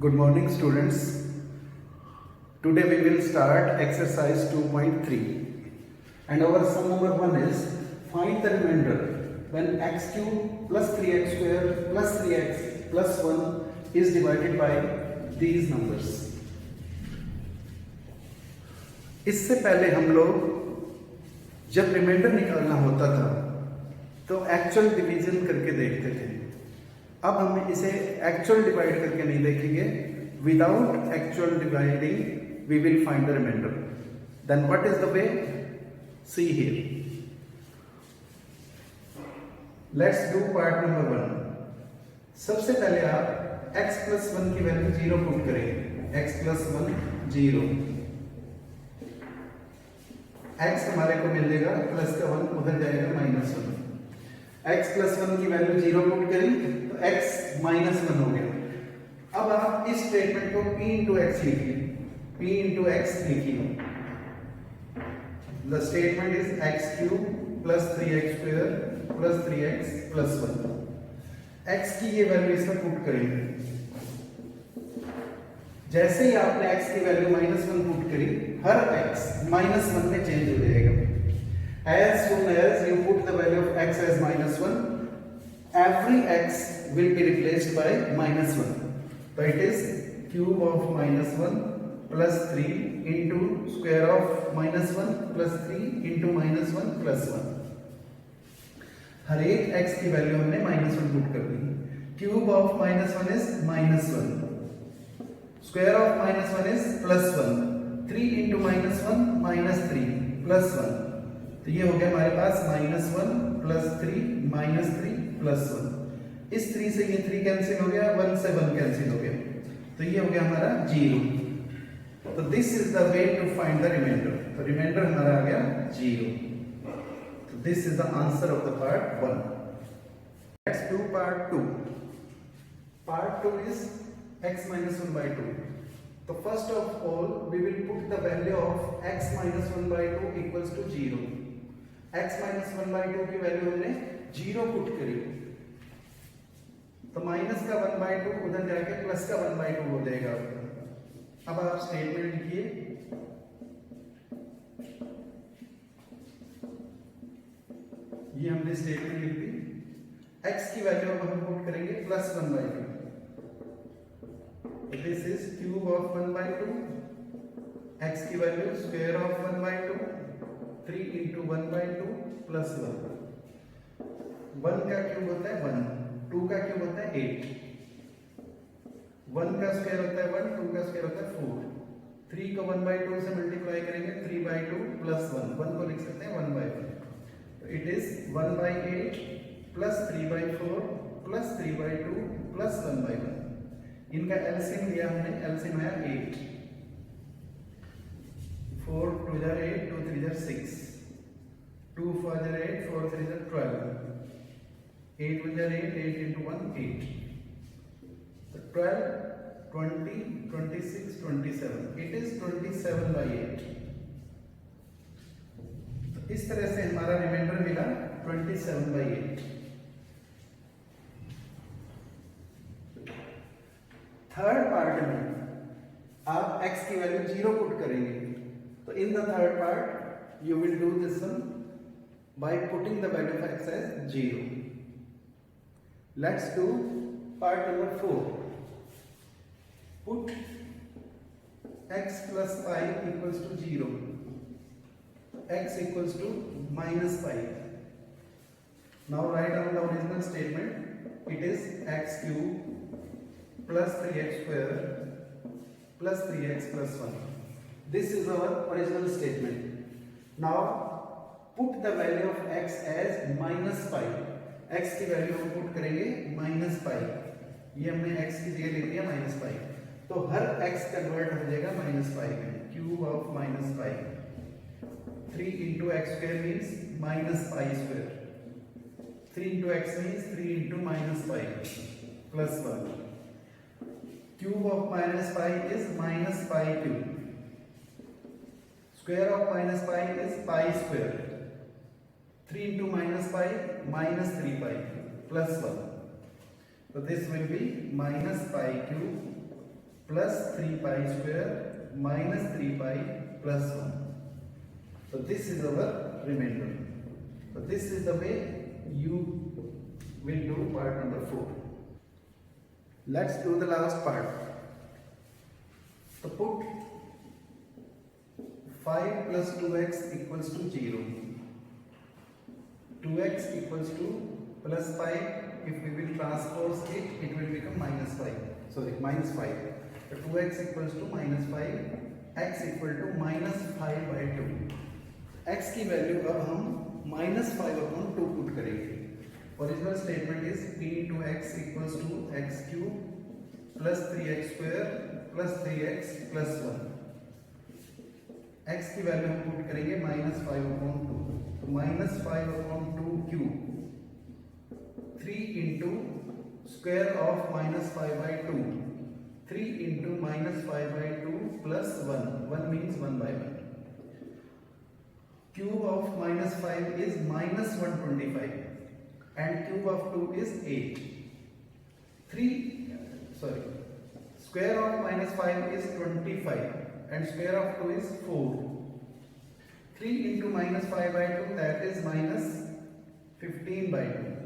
Good morning, students. Today we will start exercise 2.3 and our sum number 1 is find the remainder when x cube plus 3x square plus 3x plus 1 is divided by these numbers. इससे पहले हम लोग जब reminder निकालना होता था तो actual division करके देखते थे. अब हम इसे एक्चुअल डिवाइड करके नहीं देखेंगे. Without actual dividing we will find the remainder. Then what is the way? See here. Let's do part number 1. सबसे पहले आप x प्लस 1 की वैल्यू 0 पुट करेंगे. x plus 1 0. x हमारे को मिलेगा प्लस का 1 उधर जाएगा माइनस 1. x प्लस 1 की वैल्यू 0 पुट करें तो x माइनस 1 हो गया. अब आप इस स्टेटमेंट को p इंटू एक्स लिखिए. p इंटू एक्स लिखिए. The statement is x cube plus 3x square plus 3x plus 1. x की ये वैल्यू इसमें पुट करेंगे. जैसे ही आपने x की वैल्यू माइनस 1 पुट करी, हर x माइनस 1 में चेंज हो जाएगा. As soon as you put the value of x as minus 1, every x will be replaced by minus 1. So it is cube of minus 1 plus 3 into square of minus 1 plus 3 into minus 1 plus 1. हर एक x की value हमने minus 1 put कर दी. Cube of minus 1 is minus 1. Square of minus 1 is plus 1. 3 into minus 1 minus 3 plus 1. तो ये हो गया हमारे पास minus 1 plus 3 minus 3 plus 1. इस 3 से ये 3 कैंसिल हो गया, 1 से 1 कैंसिल हो गया, तो ये हो गया हमारा 0. तो this is the way to find the remainder. तो रिमाइंडर हमारा आ गया 0. तो this is the answer of the part 1. Let's do part 2. Part 2 is x minus 1 by 2. तो first of all we will put the value of x minus 1 by 2 equals to 0. x minus 1 by 2 की value हमने 0 put करी, तो minus का 1 by 2 उधर जाके plus का 1 by 2 हो जाएगा. अब आप स्टेटमेंट लिखिए. ये हमने स्टेटमेंट लिख दी. x की वैल्यू अब हम पुट करेंगे plus 1 by 2. This is cube of 1 by 2. x की value square of 1 by 2. 3 into 1 by 2 plus 1. 1 का क्यूब होता है 1, 2 का क्यूब होता है 8, 1 का स्क्वायर होता है 1, 2 का स्क्वायर होता है 4. 3 को 1 by 2 से मल्टीप्लाई करेंगे 3 by 2 plus 1. 1 को लिख सकते हैं 1 by 1. तो it is 1 by 8 plus 3 by 4 plus 3 by 2 plus 1 by 1. इनका एलसीएम लिया हमने. एलसीएम आया 8. 4 2 jar 8, 2 3 jar 6, 2 4 jar 8, 4 3 jar 12, 8 1 jar 8, 8 into 1 8. So 12 20 26 27. It is 27 by 8. तो इस तरह से हमारा रिमाइंडर मिला 27 by 8. थर्ड पार्ट में आप x की वैल्यू 0 पुट करेंगे. So in the third part, you will do this one by putting the value of x as 0. Let's do part number 4. Put x plus pi equals to 0. X equals to minus pi. Now write down the original statement. It is x cube plus 3x square plus 3x plus 1. This is our original statement. Now put the value of x as minus pi. x की value हम put करेंगे minus pi. ये हमने x की जगह लिख दिया minus pi. तो हर x कन्वर्ट हो जाएगा minus pi में. Cube of minus pi. 3 into x square means minus pi square. 3 into x means 3 into minus pi plus 1. Cube of minus pi is minus pi cube. Square of minus pi is pi square. 3 into minus pi minus 3 pi plus 1. So this will be minus pi cube plus 3 pi square minus 3 pi plus 1. So this is our remainder. So this is the way you will do part number 4. Let's do the last part. So put 5 plus 2x equals to 0. 2x equals to plus 5. If we will transpose it, it will become minus 5. Sorry, minus 5. So 2x equals to minus 5. X equal to minus 5 by 2. X की value अब हम minus 5 upon 2 put करेंगे. Original statement is p into x equals to x cube plus 3x square plus 3x plus 1. x की value हम put करेंगे minus 5 upon 2. तो minus 5 upon 2 cube 3 into square of minus 5 by 2. 3 into minus 5 by 2 plus 1. 1 means 1 by 1. Cube of minus 5 is minus 125 and cube of 2 is 8. Square of minus 5 is 25 and square of 2 is 4. 3 into minus 5 by 2, that is minus 15 by 2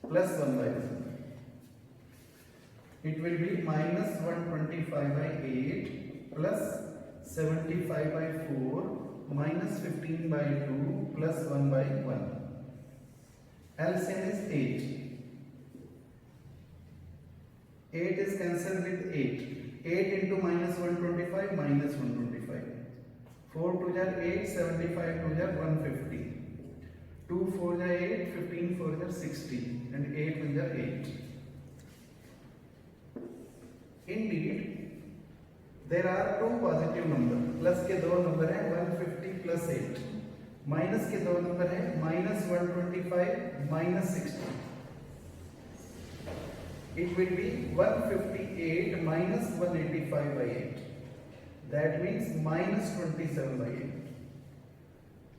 plus 1 by 1. It will be minus 125 by 8 plus 75 by 4 minus 15 by 2 plus 1 by 1. LCM is 8. 8 is cancelled with 8. 8 into minus 125 minus 125. 4 to the 8, 75 to the 150. 2 4 the 8, 15 4 the 60 and 8 to the 8. Indeed, there are two positive numbers. Plus के दो number हैं 150 plus 8. Minus के दो number हैं minus 125 minus 60. It will be 158 minus 185 by 8. That means minus 27 by 8.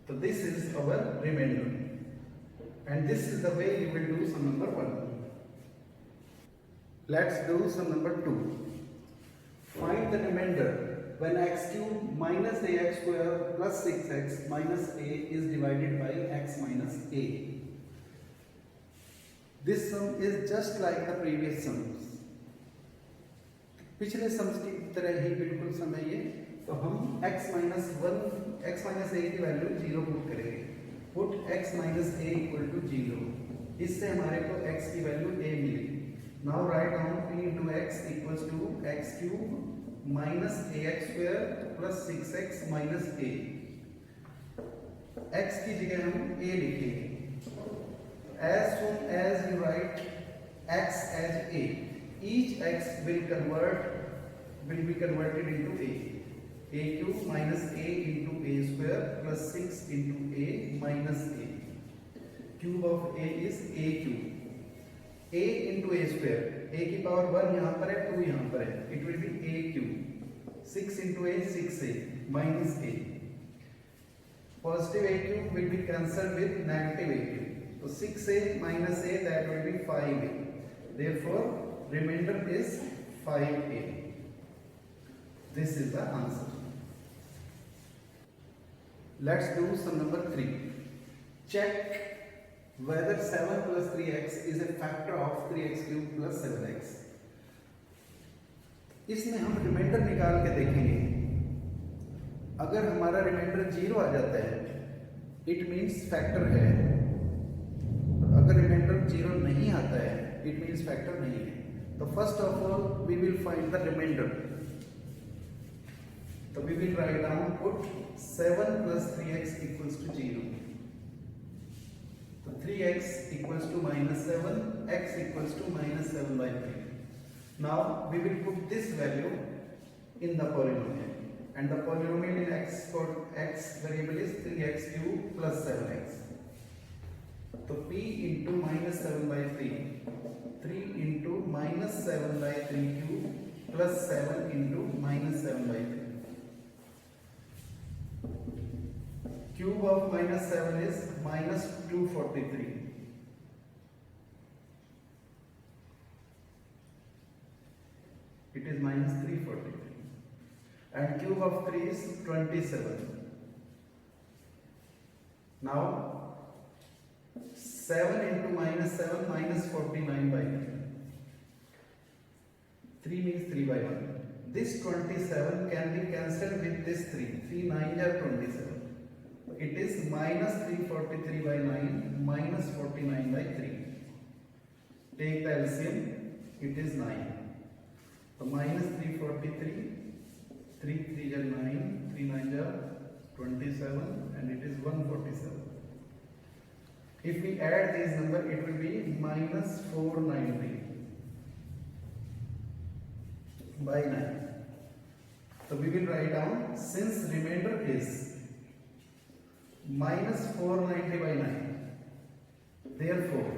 So this is our remainder. And this is the way you will do sum number 1. Let's do sum number 2. Find the remainder when x cube minus ax square plus 6x minus a is divided by x minus a. This sum is just like the previous sums. पिछले sums की तरह ही बिल्कुल सम है ये. तो हम x minus a की value 0 put करेंगे. Put x minus a equal to 0. इससे हमारे को x की वैल्यू a मिली. Now write down p into x equals to x cube minus ax square plus 6x minus a. x की जगह हम a लिखेंगे. As soon as you write x as a, each x will be converted into a. A cube minus a into a square plus 6 into a minus a. Cube of a is a cube. A into a square. A की power 1 यहाँ पर है, 2 यहाँ पर है. It will be a cube. 6 into a 6a minus a. Positive a cube will be cancelled with negative a cube. So 6a minus a, that will be 5a. Therefore, remainder is 5a. This is the answer. Let's do sum number 3. Check whether 7 plus 3x is a factor of 3x cube plus 7x. इसमें हम reminder निकाल के देखेंगे. अगर हमारा reminder 0 आ जाता है, it means factor है. अगर रिमाइंडर 0 नहीं आता है, इट मीन्स फैक्टर नहीं है. तो first of all we will find the remainder. तो we will write down put 7 plus 3x equals to 0. So 3x equals to minus 7, x equals to minus 7 by 3. Now we will put this value in the polynomial, and the polynomial in x variable is 3x cube plus 7x. So p into minus 7 by 3, 3 into minus 7 by 3 cube plus 7 into minus 7 by 3. Cube of minus 7 is minus 243. it is minus 343, and cube of 3 is 27. Now 7 into minus 7 minus 49 by 3. 3 means 3 by 1. This 27 can be cancelled with this 3. 3 9 are 27. It is minus 343 by 9 minus 49 by 3. Take the LCM, it is 9. So minus 343, 3 3 are 9, 3 9 are 27, and it is 147. If we add these numbers, it will be minus 490 by 9. So we will write down, since remainder is minus 490 by 9, therefore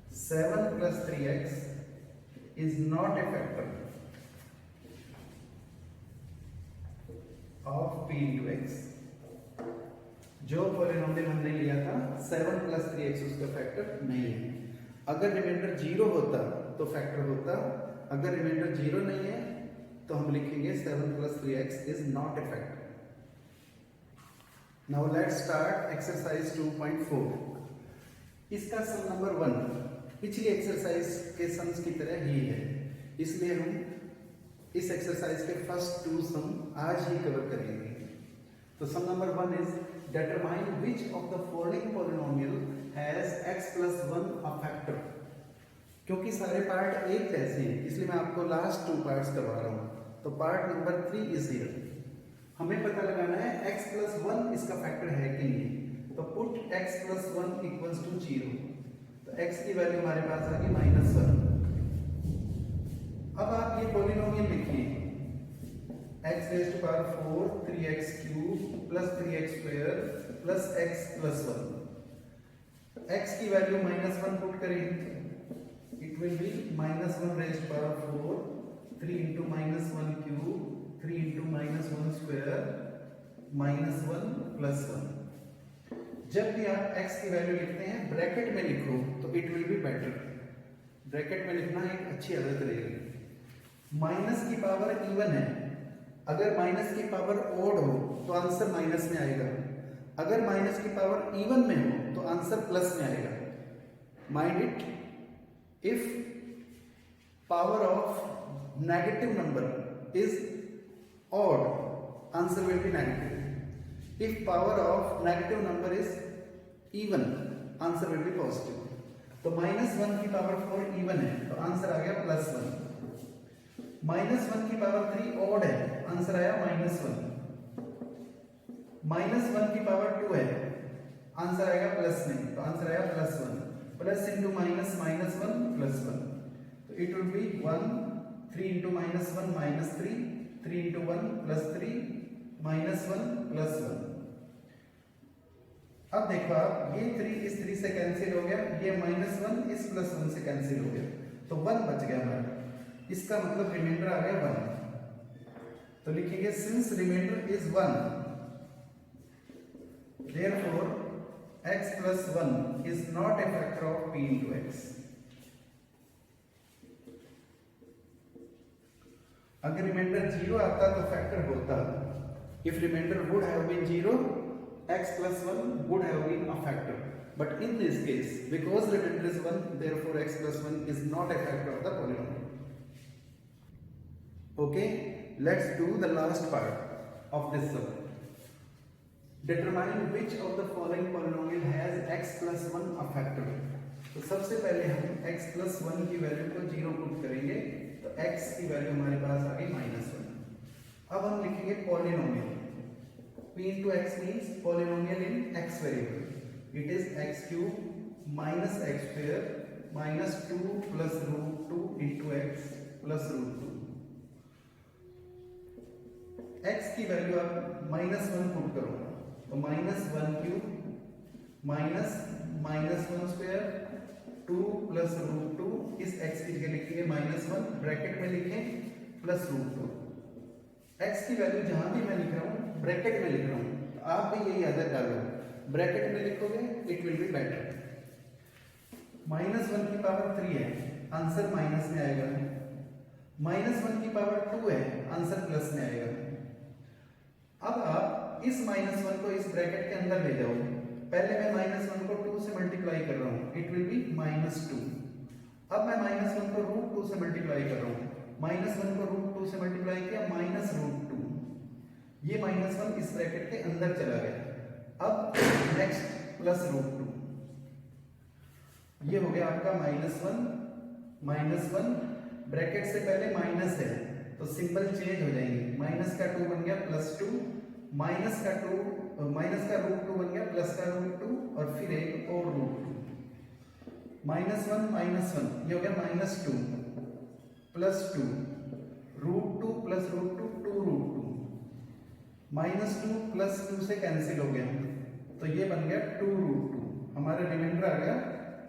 7 plus 3x is not a factor of p into x. जो polynomial हमने लिया था 7 plus 3x उसका factor नहीं है. अगर reminder 0 होता तो फैक्टर होता, अगर रिमाइंडर 0 नहीं है तो हम लिखेंगे 7 plus 3x is not a factor. Now let's start exercise 2.4. इसका सम नंबर 1 पिछली एक्सरसाइज के सम्स की तरह ही है, इसलिए हम इस एक्सरसाइज के फर्स्ट 2 सम आज ही कवर करेंगे. तो sum number 1 is determine which of the following polynomial has x plus 1 a factor. क्योंकि सारे पार्ट एक जैसे हैं इसलिए मैं आपको लास्ट 2 पार्ट्स करवा रहा हूं. तो पार्ट नंबर 3 इज हियर. हमें पता लगाना है x plus 1 इसका फैक्टर है कि नहीं. तो put x plus 1 equals to 0. तो x की वैल्यू हमारे पास आ गई -1. अब आप ये पॉलिनोमियल लिखिए, x raised to power 4 3x cube plus 3x square plus x plus 1. x की वैल्यू -1 पुट करें, it will be -1 raised to power 4 3 into -1 cube 3 into -1 square -1 plus 1. जब भी आप x की वैल्यू लिखते हैं ब्रैकेट में लिखो तो it will be better. Bracket में लिखना एक अच्छी आदत रहेगी. माइनस की पावर इवन है, अगर माइनस की पावर ओड हो तो आंसर माइनस में आएगा, अगर माइनस की पावर इवन में हो तो आंसर प्लस में आएगा. Mind it, if power of negative number is odd, answer will be negative. If power of negative number is even, answer will be positive. तो -1 की पावर 4 इवन है तो आंसर आ गया +1. -1 की पावर 3 ऑड है, answer आया -1. -1 की पावर 2 है, आंसर आएगा प्लस में, तो आंसर आया +1. Plus into minus -1 +1. तो it will be 1 3 into -1 -3 3 into 1 +3 -1 +1. अब देखो आप, ये 3 इस 3 से कैंसिल हो गया, ये -1 इस +1 से कैंसिल हो गया, तो 1 बच गया हमारा. इसका मतलब रिमाइंडर आ गया 1. तो लिखेंगे since reminder is 1, therefore x plus 1 is not a factor of p into x. अगर रिमाइंडर 0 आता तो फैक्टर होता. If remainder would have been 0, x plus 1 would have been a factor. But in this case, because remainder is 1, therefore x plus 1 is not a factor of the polynomial. Okay, let's do the last part of this sum. Determine which of the following polynomial has x plus 1 a factor. तो सबसे पहले हम x plus 1 की value को 0 put करेंगे, तो x की value हमारे पास आ गई -1. अब हम लिखेंगे polynomial. p into x means polynomial in x variable. It is x cube minus x square minus 2 plus root 2 into x plus root 2. x की वैल्यू आप -1 पुट करो, तो -1 cube minus -1 square 2 plus root 2. इस x की जगह लिखेंगे -1, bracket में लिखें प्लस रूट 2. x की वैल्यू जहां भी मैं लिख रहा हूं ब्रैकेट में लिख रहा हूं, तो आप भी यही आदत डालो, ब्रैकेट में लिखोगे इट विल बी बेटर. -1 की पावर 3 है, आंसर माइनस में आएगा. -1 पावर 2 है, आंसर प्लस में आएगा। अब आप इस -1 को इस ब्रैकेट के अंदर ले जाओ। पहले मैं -1 को 2 से मल्टीप्लाई कर रहा हूं, इट विल बी -2। अब मैं -1 को √2 से मल्टीप्लाई कर रहा हूं, -1 को √2 से मल्टीप्लाई किया -√2, ये -1 इस ब्रैकेट के अंदर चला गया। अब नेक्स्ट +√2, ये हो गया आपका -1 ब्रैकेट से पहले माइनस है तो सिंबल चेंज हो जाएंगे, माइनस का 2 बन गया +2, माइनस का √2 बन गया प्लस का √2 और फिर एक और √2, -1 ये हो गया -2 +2 √2 + √2 2√2, -2 + 2 से कैंसिल हो गया तो ये बन गया 2√2, हमारा रिमाइंडर आ गया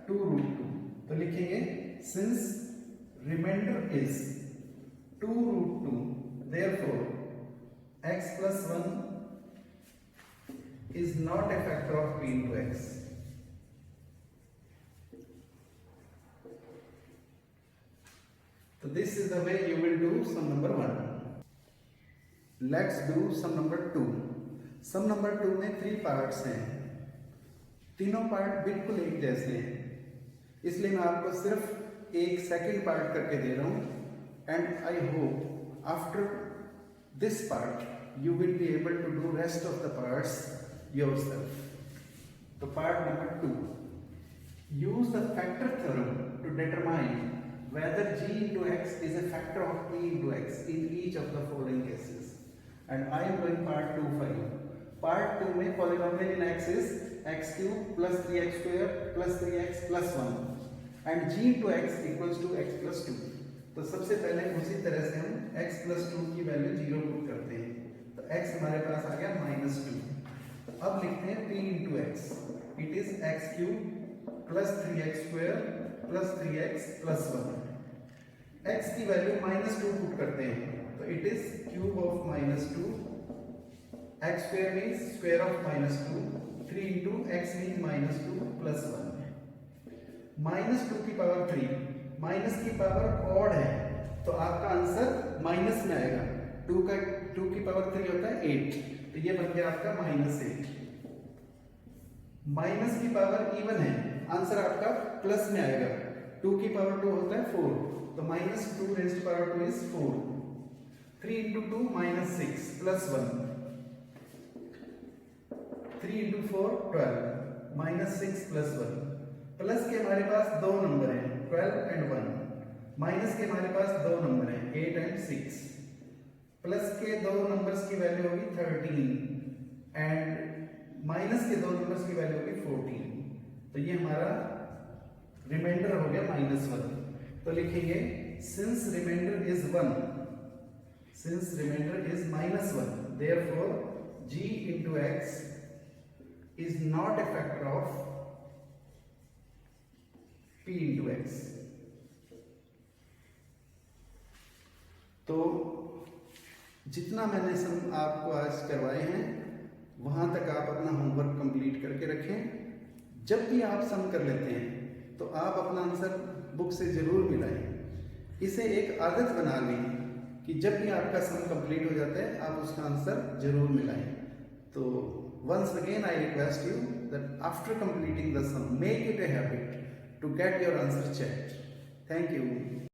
2√2। तो लिखेंगे since reminder is 2√2 therefore x + 1 is not a factor of p into x. So this is the way you will do sum number 1. Let's do sum number 2. Sum number 2 में 3 पार्ट्स हैं, तीनों part बिल्कुल एक जैसे हैं, इसलिए मैं आपको सिर्फ एक सेकंड पार्ट करके दे रहा हूं and I hope after this part you will be able to do rest of the parts yourself. तो part number 2, use the factor theorem to determine whether g into x is a factor of p into x in each of the following cases. And I am doing part 2 for you. Part 2 में polynomial in x is x cube plus 3x square plus 3x plus 1 and g into x equals to x plus 2. तो सबसे पहले उसी तरह से हम x plus 2 की value 0 put करते हैं, तो x हमारे पास आ गया -2। अब लिखते हैं p into x, it is x cube plus 3x square plus 3x plus 1। x की वैल्यू -2 पुट करते हैं तो it is cube of -2, x square means square of -2, 3 into x means -2 plus 1, -2 की पावर 3, माइनस की power odd है तो आपका answer minus में आएगा, 2 की पावर 3 होता है 8, तो ये बन गया आपका -8। माइनस की पावर इवन है, आंसर आपका प्लस में आएगा, 2 की पावर 2 होता है 4, तो -2 raised to power 2 is 4, 3 into 2 -6 plus 1, 3 into 4 12, -6 plus 1। Plus के हमारे पास दो नंबर हैं 12 and 1, माइनस के हमारे पास दो नंबर हैं 8 and 6, प्लस के दो नंबर्स की वैल्यू होगी 13 एंड माइनस के दो नंबर्स की वैल्यू होगी 14, तो ये हमारा रिमाइंडर हो गया -1। तो लिखेंगे since reminder is 1, since remainder is -1, therefore g into x is not a factor of p into x। तो जितना मैंने सम आपको आज करवाए हैं वहां तक आप अपना होमवर्क कंप्लीट करके रखें। जब भी आप सम कर लेते हैं तो आप अपना आंसर बुक से जरूर मिलाएं। इसे एक आदत बना लें कि जब भी आपका सम कंप्लीट हो जाता है आप उसका आंसर जरूर मिलाएं। तो once again I request you that after completing the sum make it a habit to get your answer checked. Thank you.